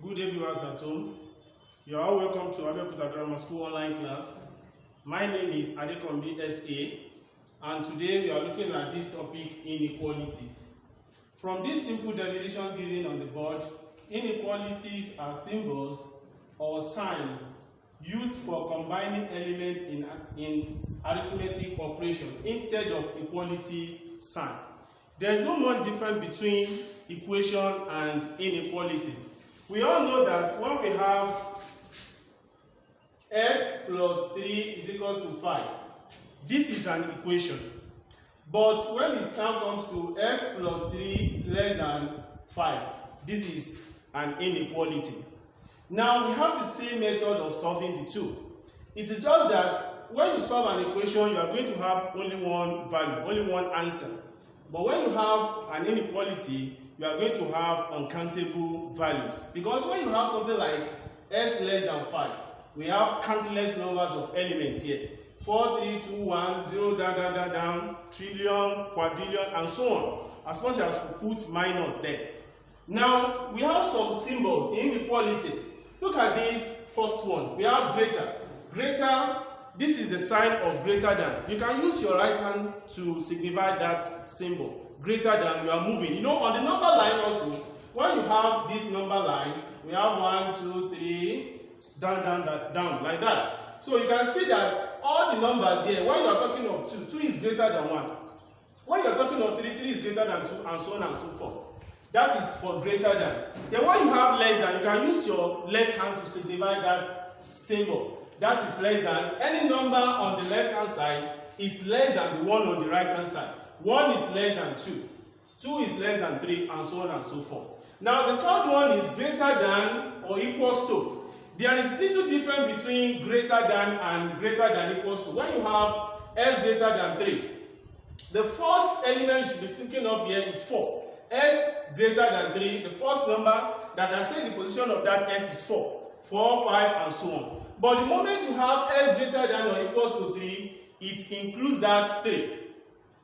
Good day, viewers at home. You are all welcome to Abeokuta Grammar School online class. My name is Adekombi S.A. and today we are looking at this topic, inequalities. From this simple definition given on the board, inequalities are symbols or signs used for combining elements in arithmetic operation instead of equality sign. There is not much difference between equation and inequality. We all know that when we have x plus 3 is equals to 5, this is an equation. But when it now comes to x plus 3 less than 5, this is an inequality. Now we have the same method of solving the two. It is just that when you solve an equation, you are going to have only one value, only one answer. But when you have an inequality, you are going to have uncountable values. Because when you have something like s less than 5, we have countless numbers of elements here. 4, 3, 2, 1, 0, down, trillion, quadrillion, and so on. As much as we put minus there. Now, we have some symbols in inequality. Look at this first one. We have greater. Greater, this is the sign of greater than. You can use your right hand to signify that symbol. Greater than, you are moving. You know, on the number line also, when you have this number line, we have 1, 2, 3, down, like that. So you can see that all the numbers here, when you are talking of 2, 2 is greater than 1. When you are talking of 3, 3 is greater than 2, and so on and so forth. That is for greater than. Then when you have less than, you can use your left hand to signify that symbol. That is less than. Any number on the left hand side is less than the one on the right hand side. 1 is less than 2. 2 is less than 3, and so on and so forth. Now the third one is greater than or equals to. There is little difference between greater than and greater than equals to. When you have s greater than 3, the first element you should be thinking of here is 4. S greater than 3, the first number that can take the position of that s is 4. 4, 5, and so on. But the moment you have s greater than or equals to 3, it includes that 3.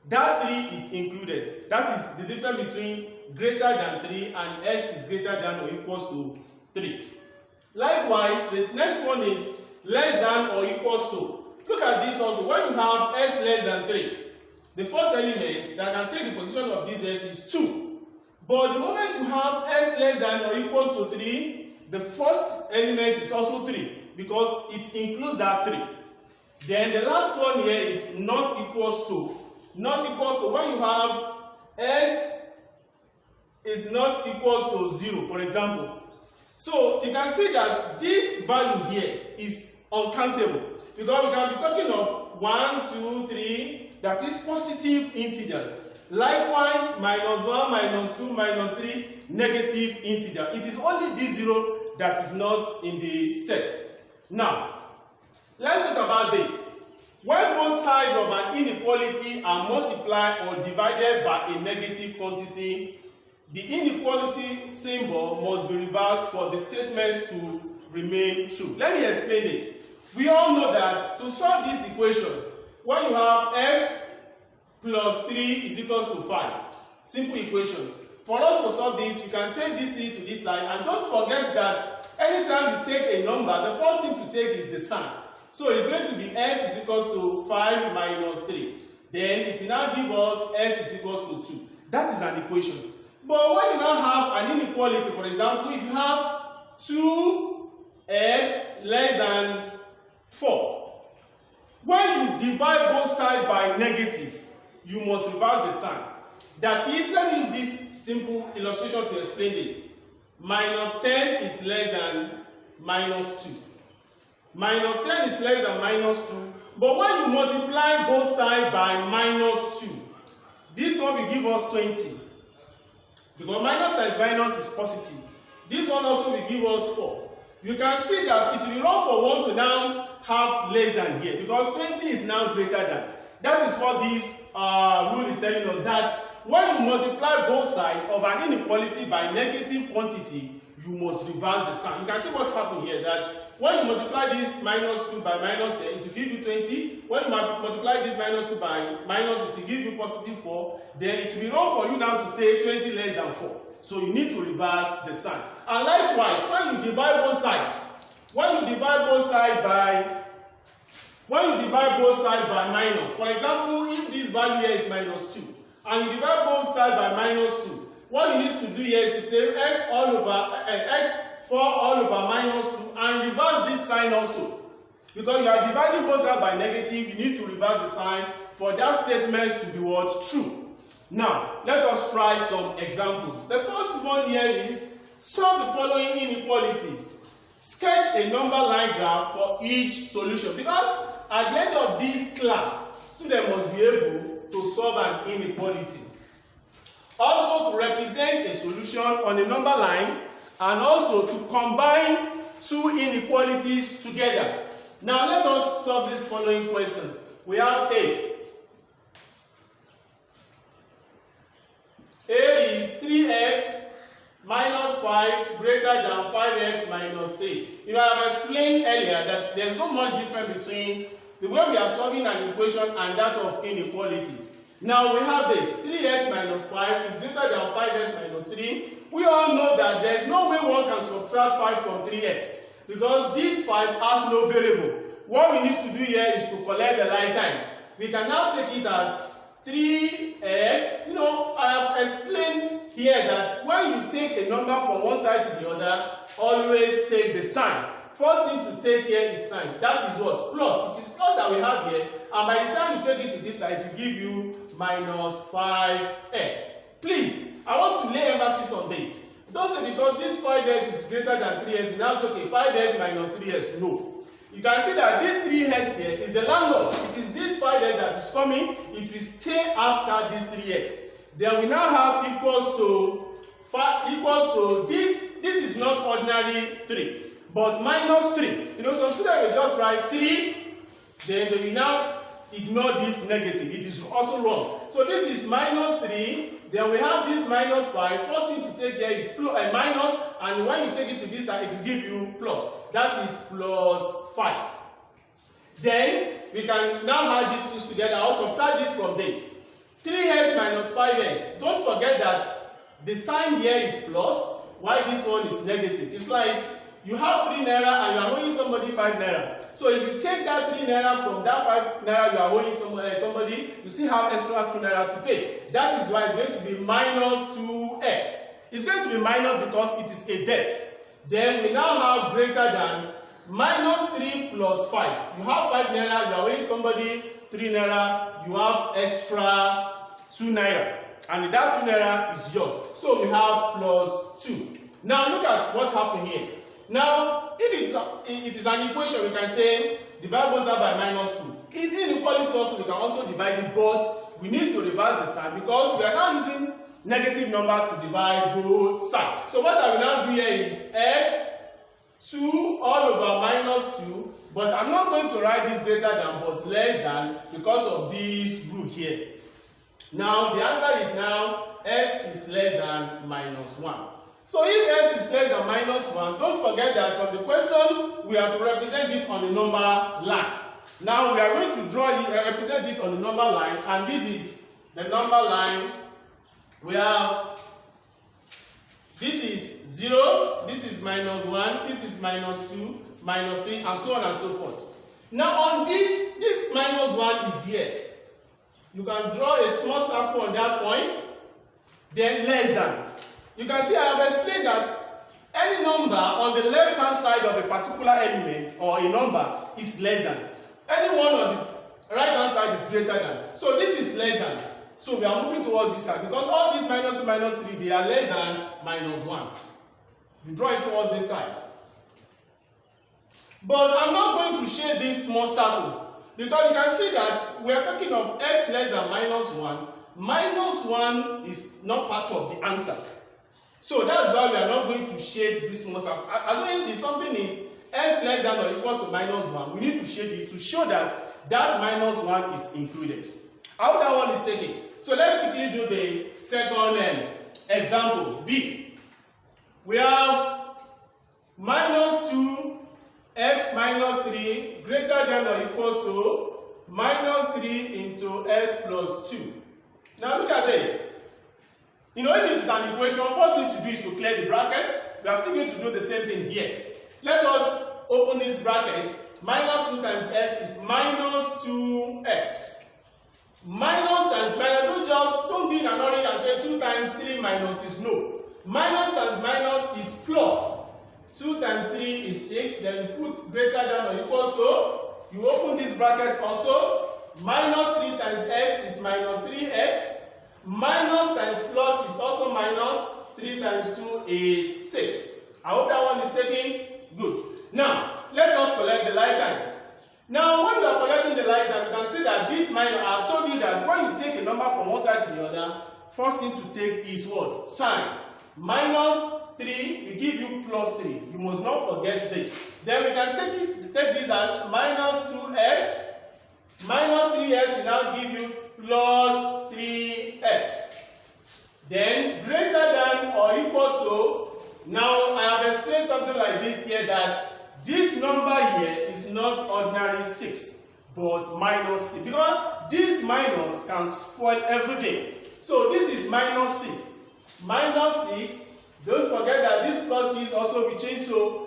That 3 is included. That is the difference between greater than 3 and s is greater than or equals to 3. Likewise, the next one is less than or equals to. Look at this also. When you have s less than 3, the first element that can take the position of this s is 2. But the moment you have s less than or equals to 3, the first element is also 3 because it includes that 3. Then the last one here is not equals to. Not equals to, when you have s is not equals to 0, for example. So you can see that this value here is uncountable because we can be talking of 1, 2, 3, that is positive integers. Likewise, -1, -2, -3, negative integer. It is only this 0 that is not in the set. Now, let's talk about this. When both sides of an inequality are multiplied or divided by a negative quantity, the inequality symbol must be reversed for the statements to remain true. Let me explain this. We all know that to solve this equation, when you have x plus 3 is equals to 5, simple equation. For us to solve this, we can take this 3 to this side, and don't forget that anytime you take a number, the first thing to take is the sign. So it's going to be s is equals to 5 minus 3. Then it will now give us s is equals to 2. That is an equation. But when you now have an inequality, for example, if you have 2x less than 4, when you divide both sides by negative, you must reverse the sign. That is, let me use this simple illustration to explain this. -10 is less than -2. -10 is less than -2, but when you multiply both sides by -2, this one will give us 20. Because minus times minus is positive. This one also will give us 4. You can see that it will run for 1 to now have less than here, because 20 is now greater than. That is what this rule is telling us, that when you multiply both sides of an inequality by negative quantity, you must reverse the sign. You can see what's happening here, that when you multiply this minus 2 by minus 10, it will give you 20. When you multiply this minus 2 by minus, it will give you positive 4. Then it will be wrong for you now to say 20 less than 4. So you need to reverse the sign. And likewise, when you divide both sides, by minus, for example, if this value here is minus 2, and you divide both sides by minus 2, what you need to do here is to say x4 all over minus 2 and reverse this sign also. Because you are dividing both sides by negative, you need to reverse the sign for that statement to be what? True. Now, let us try some examples. The first one here is solve the following inequalities. Sketch a number line graph for each solution. Because at the end of this class, students must be able to solve an inequality. Also to represent a solution on a number line, and also to combine two inequalities together. Now let us solve these following questions. We have A. A is 3x minus 5 greater than 5x minus 3. You know, I have explained earlier that there is not much difference between the way we are solving an equation and that of inequalities. Now we have this, 3x minus 5 is greater than 5x minus 3. We all know that there is no way one can subtract 5 from 3x, because this 5 has no variable. What we need to do here is to collect the like times. We can now take it as 3x. You know, I have explained here that when you take a number from one side to the other, always take the sign. First thing to take here is sign. That is what? Plus. It is plus that we have here. And by the time you take it to this side, it will give you minus 5x. Please, I want to lay emphasis on this. Don't say because this 5x is greater than 3x, you now say, okay, 5x minus 3x. No. You can see that this 3x here is the landlord. It is this 5x that is coming. It will stay after this 3x. Then we now have equals to this. This is not ordinary 3, but minus 3. You know, some students will just write 3, then they will now ignore this negative. It is also wrong. So this is minus 3. Then we have this minus 5. First thing to take here is minus, and when you take it to this side, it will give you plus. That is plus 5. Then we can now add these two together. I'll subtract this from this. 3x minus 5x. Don't forget that the sign here is plus, while this one is negative. It's like you have 3 naira and you are owing somebody 5 naira. So if you take that 3 naira from that 5 naira you are owing somebody, you still have extra 2 naira to pay. That is why it's going to be minus 2x. It's going to be minus because it is a debt. Then we now have greater than minus 3 plus 5. You have 5 naira, you are owing somebody 3 naira, you have extra 2 naira. And that 2 naira is yours. So we have plus 2. Now look at what's happening here. Now, if it is an equation, we can say divide both sides by minus 2. If inequality also, we can also divide it, but we need to reverse the sign because we are now using negative number to divide both sides. So what I will now do here is x 2 all over minus 2, but I'm not going to write this greater than but less than because of this rule here. Now the answer is now s is less than minus 1. So if s is less than minus 1, don't forget that from the question we have to represent it on the number line. Now we are going to draw it and represent it on the number line, and this is the number line. We have this is 0, this is minus 1, this is minus 2, minus 3, and so on and so forth. Now on this minus 1 is here. You can draw a small circle on that point, then less than. You can see I have explained that any number on the left-hand side of a particular element or a number is less than. Any one on the right-hand side is greater than. So this is less than. So we are moving towards this side because all these minus 2, minus 3, they are less than minus 1. You draw it towards this side. But I'm not going to shade this small circle because you can see that we are talking of x less than minus 1. Minus 1 is not part of the answer. So that's why we are not going to shade this small circle. Assuming something is s less than or equals to minus 1, we need to shade it to show that that minus 1 is included. How that one is taken? So let's quickly do the second example, B. We have greater than or equals to minus 3 into x plus 2. Now look at this. You know, if it's an equation, first thing to do is to clear the brackets. We are still going to do the same thing here. Let us open this bracket. Minus 2 times x is minus 2x. Minus times minus, don't be in an hurry and say 2 times 3 minus is no. Minus times minus is plus. 2 times 3 is 6. Then put greater than or equals to. You open this bracket also. Minus 3 times x is minus 3x. Minus times plus is also minus. 3 times 2 is 6. I hope that one is taken good. Now, let us collect the like times. Now, when you are collecting the like time, you can see that this minus, I have told you that when you take a number from one side to the other, first thing to take is what? Sign. Minus 3 will give you plus 3. You must not forget this. Then we can take this as minus 2x. Minus 3x will now give you plus 3x. Then greater than or equals to, now I have explained something like this here, that this number here is not ordinary 6, but minus 6. Because this minus can spoil everything. So this is minus 6. Minus 6, don't forget that this plus 6 also will change to,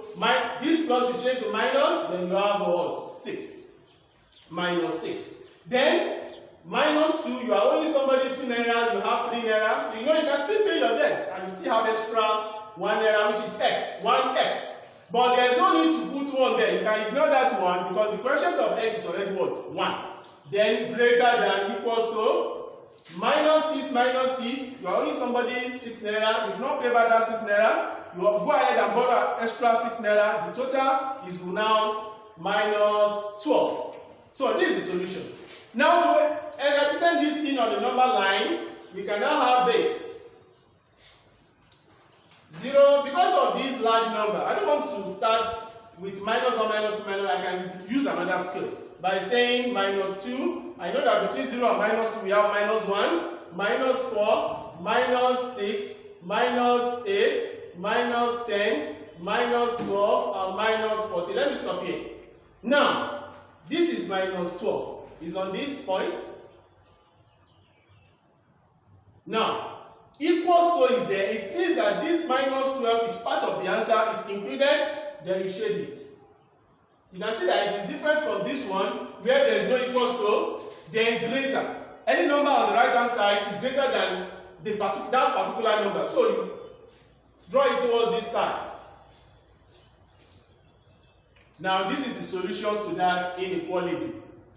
this plus will change to minus, then you have what? 6. Minus 6. Then, minus 2, you are owing somebody 2 naira, you have 3 naira. You know you can still pay your debt, and you still have extra 1 naira, which is x, 1x. But there is no need to put 1 there. You can ignore that one because the coefficient of x is already what? 1. Then greater than equals to minus 6, you are owing somebody 6 naira. If you not pay back that 6 naira, you go ahead and borrow extra 6 naira. The total is now minus 12. So this is the solution. Now to represent this thing on the number line, we can now have this. 0, because of this large number, I don't want to start with minus 1, minus 2, minus, I can use another scale. By saying minus 2, I know that between 0 and minus 2 we have minus 1, minus 4, minus 6, minus 8, minus 10, minus 12, and minus 14. Let me stop here. Now, this is minus 12. It's on this point. Now, equals to is there. It means that this minus 12 is part of the answer, is included, then you shade it. You can see that it is different from this one, where there is no equals to, then greater. Any number on the right hand side is greater than that particular number. So you draw it towards this side. Now this is the solutions to that inequality.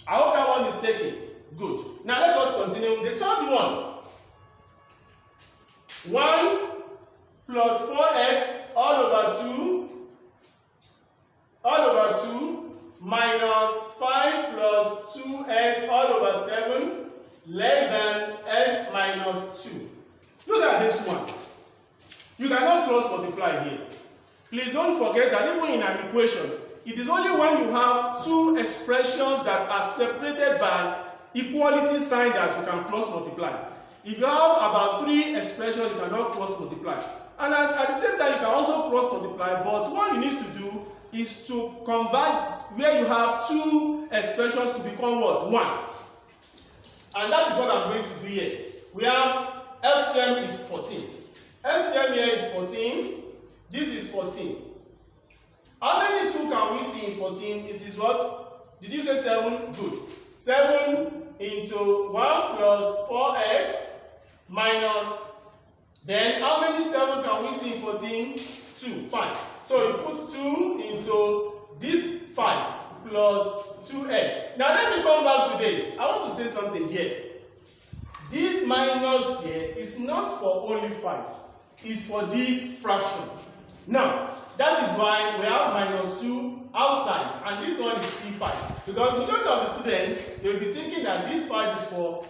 I hope that one is taken. Good. Now let us continue. The third one. 1 plus 4x all over 2 minus 5 plus 2x all over 7 less than x minus 2. Look at this one. You cannot cross multiply here. Please don't forget that even in an equation, it is only when you have two expressions that are separated by equality sign that you can cross multiply. If you have about 3 expressions, you cannot cross multiply. And at the same time, you can also cross multiply, but what you need to do is to convert where you have 2 expressions to become what? 1. And that is what I'm going to do here. We have LCM is 14. LCM here is 14. This is 14. How many 2 can we see in 14? It is what? Did you say 7? Good. 7 into 1 plus 4x minus, then how many 7 can we see in 14? 2. Fine. So you put 2 into this 5 plus 2x. Now let me come back to this. I want to say something here. This minus here is not for only 5. It's for this fraction. Now, that is why we have minus 2 outside, and this one is still 5. Because majority of the students, they will be thinking that this 5 is for,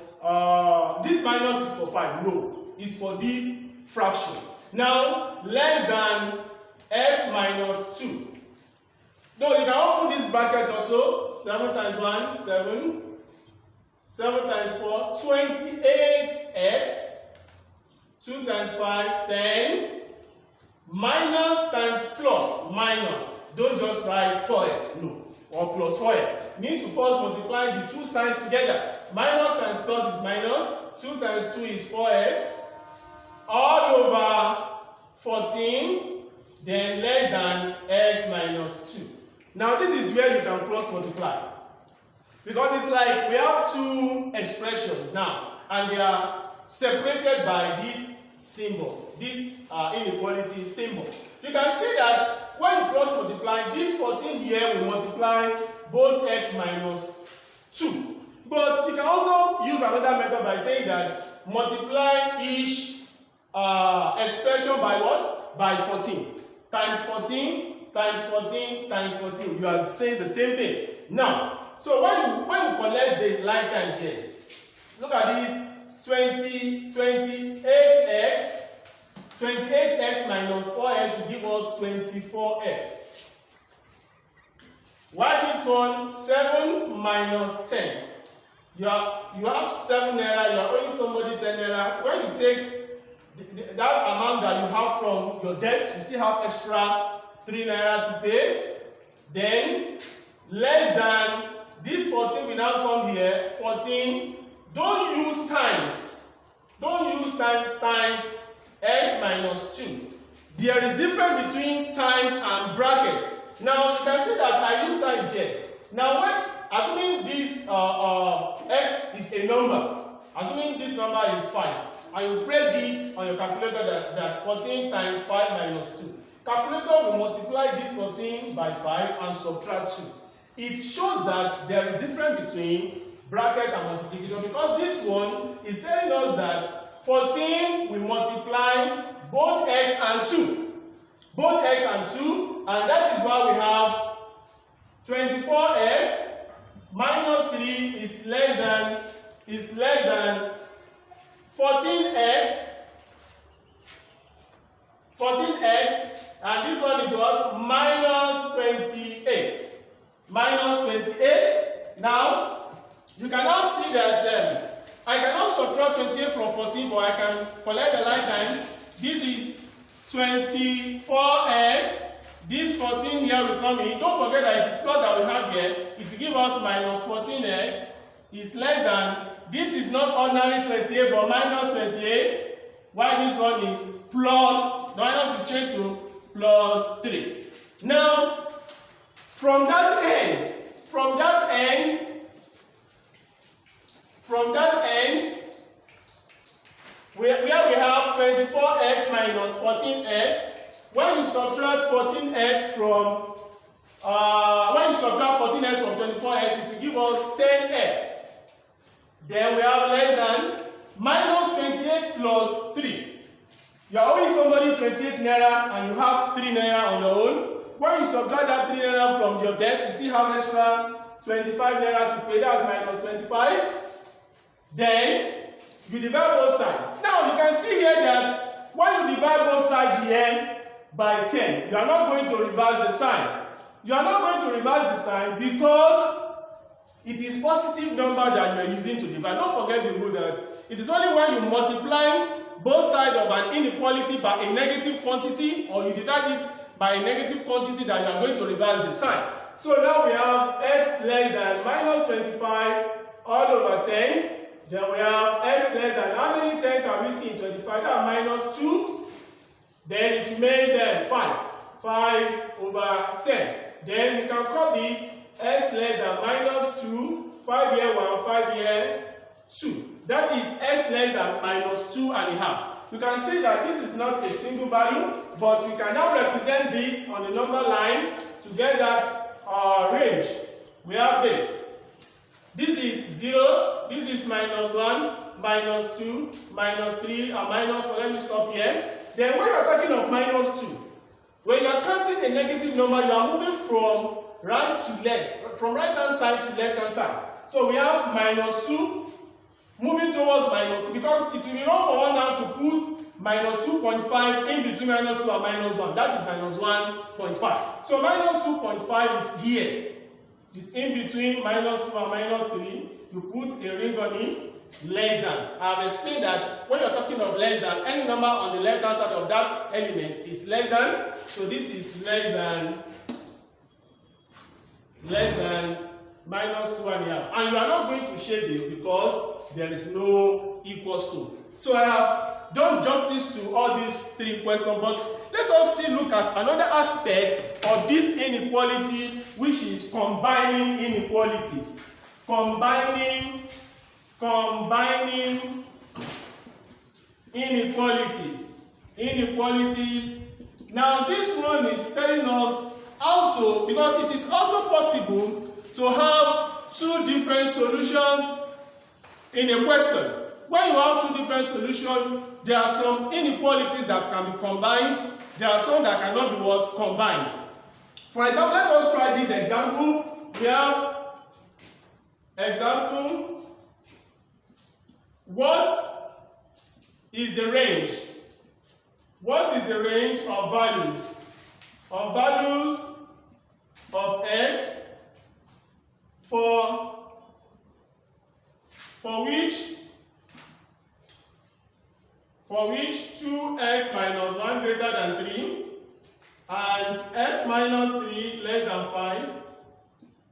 this minus is for 5. No, it's for this fraction. Now, less than x minus 2. Though you can open this bracket also. 7 times 1, 7. 7 times 4, 28x. 2 times 5, 10. Minus times plus, minus. Don't just write 4x. No. or plus 4x. Need to first multiply the two signs together. Minus times plus is minus. 2 times 2 is 4x. All over 14, then less than x minus 2. Now this is where you can cross multiply. Because it's like we have two expressions now, and they are separated by this symbol, this inequality symbol. You can see that when you cross multiply, this 14 here will multiply both x minus 2. But you can also use another method by saying that multiply each expression by what? By 14. Times 14, times 14, times 14. You are saying the same thing. Now, so when you collect the line times here, look at this 28x. 28x minus 4x will give us 24x. Why this one? 7 minus 10. You have 7 naira, you are owing somebody 10 naira. When you take that amount that you have from your debt, you still have extra 3 naira to pay. Then, less than this 14 will now come here. 14. Don't use times. Don't use times x minus 2. There is difference between times and bracket. Now you can see that I use times here. Now when assuming this x is a number, assuming this number is 5, and you press it on your calculator that 14 times 5 minus 2. Calculator will multiply this 14 by 5 and subtract 2. It shows that there is difference between bracket and multiplication, because this one is telling us that 14 will multiply both x and 2. Both x and 2, and that is why we have 24x minus 3 is less than 14x. 14x, and this one is what? Minus 28. Minus 28. Now, you can now see that I cannot subtract 28 from 14, but I can collect the line times. This is 24x. This 14 here will come in. Don't forget that it is plot that we have here. It will give us minus 14x is less than, this is not ordinary 28, but minus 28. While this one is plus, the minus will change to plus 3. Now, from that end, where we have 24x minus 14x, when you subtract 14x from 24x, it will give us 10x. Then we have less than minus 28 plus 3. You are owing somebody 28 naira and you have 3 naira on your own. When you subtract that 3 naira from your debt, you still have extra 25 naira to pay. That's minus 25. Then you divide both sides. Now you can see here that when you divide both sides here by 10, you are not going to reverse the sign. You are not going to reverse the sign because it is positive number that you are using to divide. Don't forget the rule that it is only when you multiply both sides of an inequality by a negative quantity, or you divide it by a negative quantity, that you are going to reverse the sign. So now we have x less than minus 25 all over 10. Then we have x less than, how many 10 can we see in 25? That minus 2. Then it remains 5. 5 over 10. Then we can call this x less than minus 2. 5 here 1, 5 here 2. That is x less than minus 2.5. You can see that this is not a single value, but we can now represent this on the number line to get that range. We have this. This is 0, this is minus 1, minus 2, minus 3, and minus 4. Let me stop here. Then when you are talking of minus 2, when you are counting a negative number, you are moving from right to left, from right hand side to left hand side. So we have minus 2, moving towards minus 2, because it will be wrong for one now to put minus 2.5 in between minus 2 and minus 1. That is minus 1.5. So minus 2.5 is here. It's in between minus 2 and minus 3. You put a ring on it, less than. I have explained that when you're talking of less than, any number on the left hand side of that element is less than. So this is less less than minus 2.5. And you are not going to shade this because there is no equals to. So I have done justice to all these three questions, but let us still look at another aspect of this inequality, which is combining inequalities. Combining inequalities. Now this one is telling us how to, because it is also possible to have two different solutions in a question. When you have two different solutions, there are some inequalities that can be combined. There are some that cannot be combined. For example, let us try this example. We have example. What is the range? What is the range of values? Of values of x for which 2x minus 1 greater than 3 and x minus 3 less than 5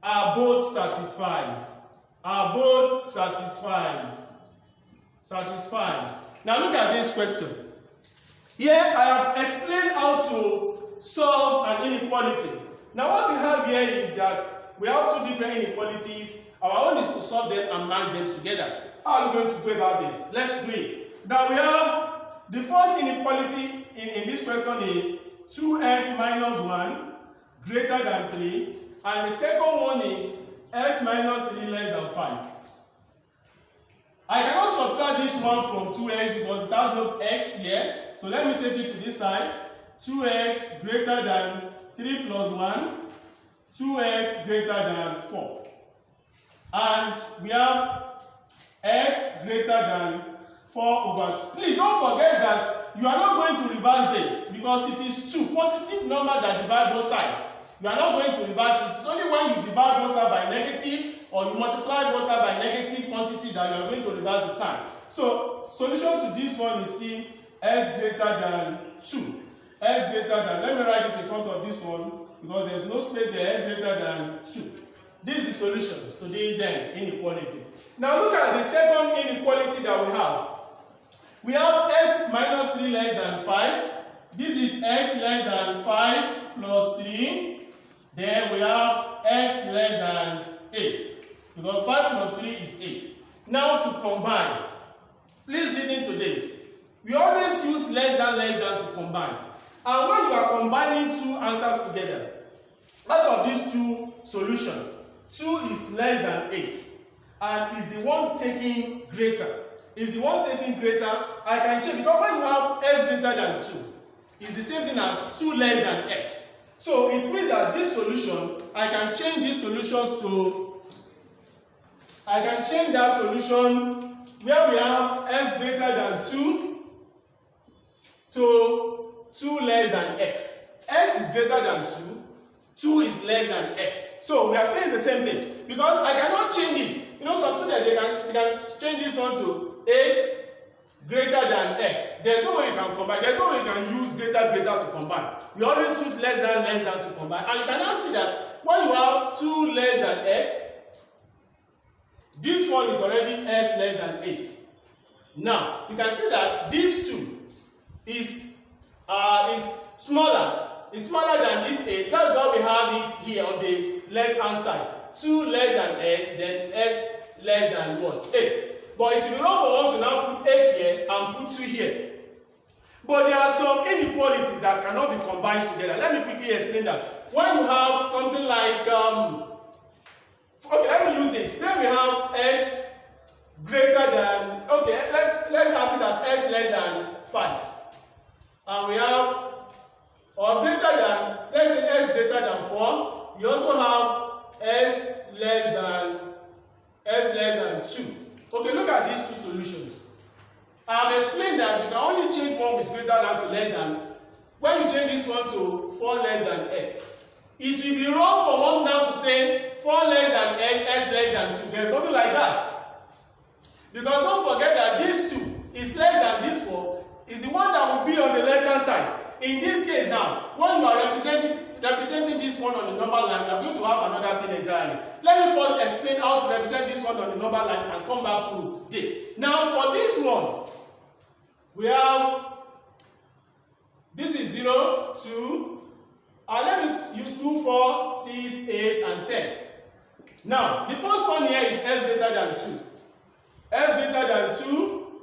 are both satisfied. Now look at this question. Here I have explained how to solve an inequality. Now what we have here is that we have two different inequalities. Our own is to solve them and match them together. How are we going to go about this? Let's do it. Now we have the first inequality in this question is 2x minus 1 greater than 3, and the second one is x minus 3 less than 5. I cannot subtract this one from 2x because it has no x here. So let me take it to this side. 2x greater than 3 plus 1, 2x greater than 4. And we have x greater than 4 over 2. Please don't forget that you are not going to reverse this because it is 2 positive number that divide both sides. You are not going to reverse it. It's only when you divide both sides by negative or you multiply both sides by negative quantity that you are going to reverse the sign. So solution to this one is still x greater than 2. X greater than, let me write it in front of this one because there is no space here, x greater than 2. This is the solution to this inequality. Now look at the second inequality that we have. We have x minus 3 less than 5. This is x less than 5 plus 3. Then we have x less than 8. Because 5 plus 3 is 8. Now to combine. Please listen to this. We always use less than to combine. And when you are combining two answers together, out of these two solutions, 2 is less than 8. And is the one taking greater. Is the one taking greater, I can change. Because when you have x greater than 2, it's the same thing as 2 less than x. So it means that this solution, I can change these solutions to, I can change that solution where we have x greater than 2 to 2 less than x. X is greater than 2, 2 is less than x. So we are saying the same thing. Because I cannot change this. You know, some students, they can change this one to 8 greater than x. There's no way you can combine. There's no way you can use greater to combine. We always use less than to combine. And you can now see that when you have 2 less than x, this one is already x less than 8. Now, you can see that this 2 is smaller. It's smaller than this 8. That's why we have it here on the left hand side. 2 less than x, then x less than what? 8. But it will be wrong for one to now put 8 here and put 2 here. But there are some inequalities that cannot be combined together. Let me quickly explain that. When you have something like, okay, let me use this. Here we have x greater than, okay, let's have this as x less than 5. And we have, or greater than, let's say x greater than 4. We also have x less than 2. Okay, look at these two solutions. I have explained that you can only change one with greater than to less than. When you change this one to 4 less than x, it will be wrong for one now to say 4 less than x, x less than 2. There's nothing like that. Because don't forget that this 2 is less than this 4, is the one that will be on the left hand side. In this case now, when you are representing this one on the number line, we are going to have another thing entirely. Let me first explain how to represent this one on the number line and come back to this. Now for this one, we have, this is 0, 2, let me use 2, 4, 6, 8, and 10. Now, the first one here is s greater than 2. S greater than 2,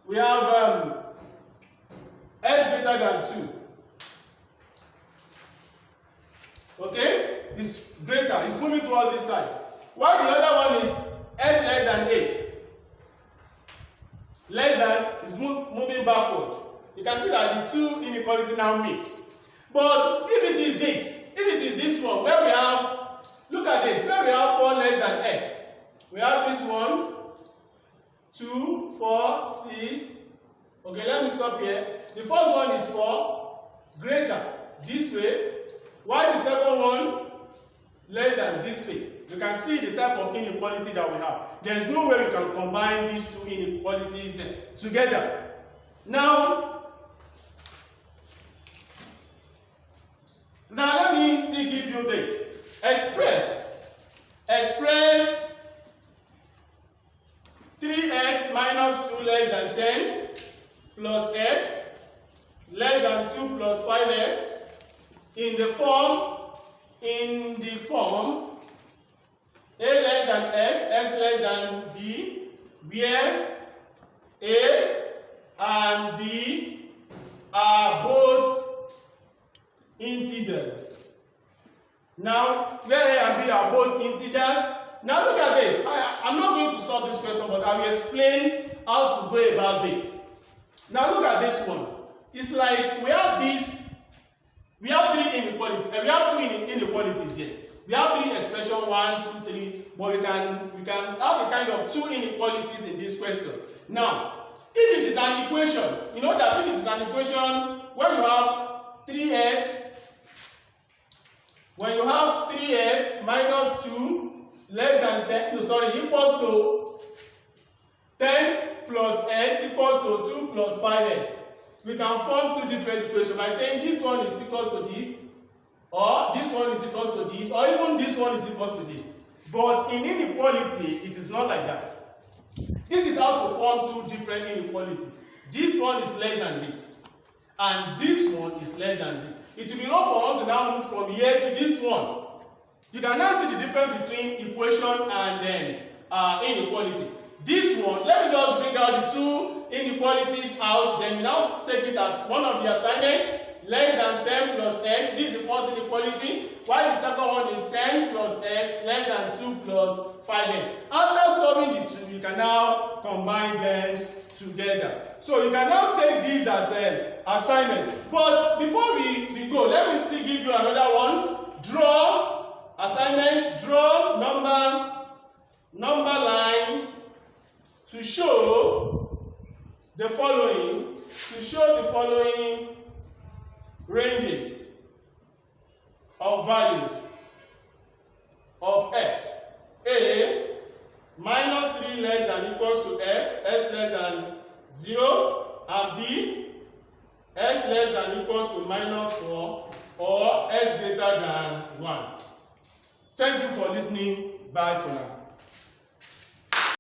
we have s greater than 2. Okay? It's greater, it's moving towards this side. While the other one is s less than 8. Less than is moving backward. You can see that the two inequality now mix. But if it is this one, where we have, look at this, where we have 4 less than x. We have this one, 2, 4, 6. Okay, let me stop here. The first one is 4, greater, this way. While the second one, less than this way. You can see the type of inequality that we have. There is no way we can combine these two inequalities together. Now let me still give you this. Express 3x minus 2 less than 10 plus x less than 2 plus 5x in the form a less than x less than b, where a and b are both integers. Now, where a and b are both integers, now look at this. I'm not going to solve this question, but I will explain how to go about this. Now look at this one. It's like we have three inequalities. We have two inequalities here. We have three expressions, 1, 2, 3, but we can have a kind of two inequalities in this question. Now, if it is an equation, you know that if it is an equation where you have 3x, when you have 3x minus 2 less than 10, equals to 10 plus x equals to 2 plus 5x. We can form two different equations by saying this one is equals to this, or this one is equals to this, or even this one is equals to this. But in inequality, it is not like that. This is how to form two different inequalities. This one is less than this, and this one is less than this. It will be enough for us to now move from here to this one. You can now see the difference between equation and then inequality. This one, let me just bring out the two inequalities out, then we now take it as one of the assignments. Less than 10 plus x, this is the first inequality, while the second one is 10 plus x less than 2 plus 5x. After solving the two, you can now combine them together. So you can now take these as an assignment. But before we go, let me still give you another one. Draw assignment, draw number line to show the following, ranges of values of x. A, minus 3 less than equals to x, s less than 0, and b, x less than equals to minus 4, or s greater than 1. Thank you for listening. Bye for now.